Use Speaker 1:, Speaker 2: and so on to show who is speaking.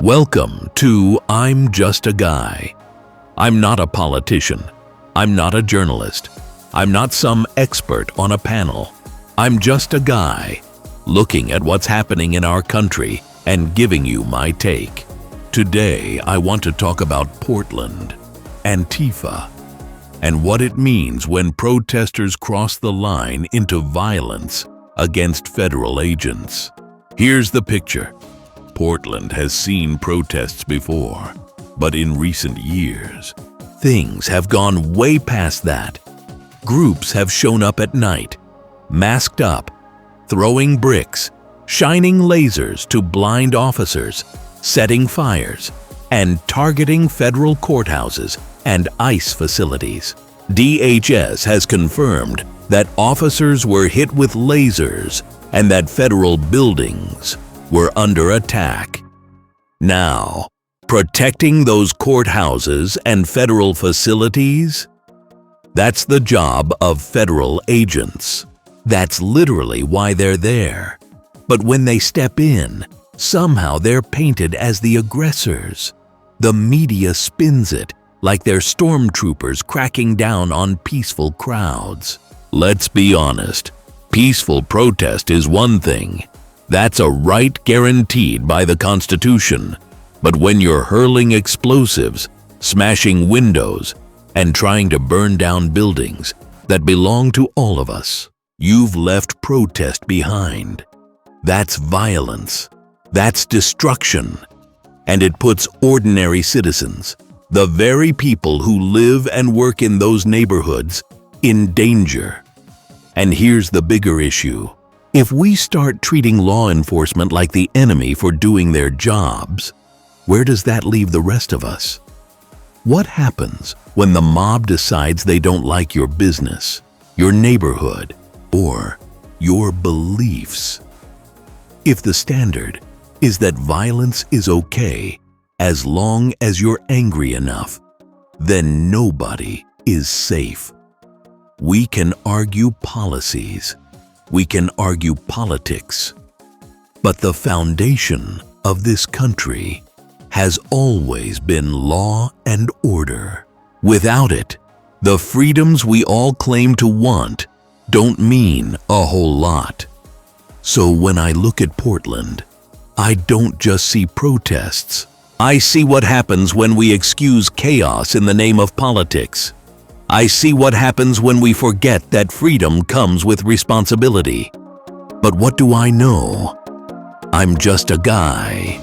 Speaker 1: Welcome to I'm Just a Guy. I'm not a politician. I'm not a journalist. I'm not some expert on a panel. I'm just a guy looking at what's happening in our country and giving you my take. Today, I want to talk about Portland, Antifa, and what it means when protesters cross the line into violence against federal agents. Here's the picture. Portland has seen protests before, but in recent years, things have gone way past that. Groups have shown up at night, masked up, throwing bricks, shining lasers to blind officers, setting fires, and targeting federal courthouses and ICE facilities. DHS has confirmed that officers were hit with lasers and that federal buildings were under attack. Now, protecting those courthouses and federal facilities? That's the job of federal agents. That's literally why they're there. But when they step in, somehow they're painted as the aggressors. The media spins it like they're stormtroopers cracking down on peaceful crowds. Let's be honest, peaceful protest is one thing. That's a right guaranteed by the Constitution. But when you're hurling explosives, smashing windows, and trying to burn down buildings that belong to all of us, you've left protest behind. That's violence. That's destruction. And it puts ordinary citizens, the very people who live and work in those neighborhoods, in danger. And here's the bigger issue. If we start treating law enforcement like the enemy for doing their jobs, where does that leave the rest of us? What happens when the mob decides they don't like your business, your neighborhood, or your beliefs? If the standard is that violence is okay as long as you're angry enough, then nobody is safe. We can argue policies. We can argue politics. But the foundation of this country has always been law and order. Without it, the freedoms we all claim to want don't mean a whole lot. So when I look at Portland, I don't just see protests. I see what happens when we excuse chaos in the name of politics. I see what happens when we forget that freedom comes with responsibility. But what do I know? I'm just a guy.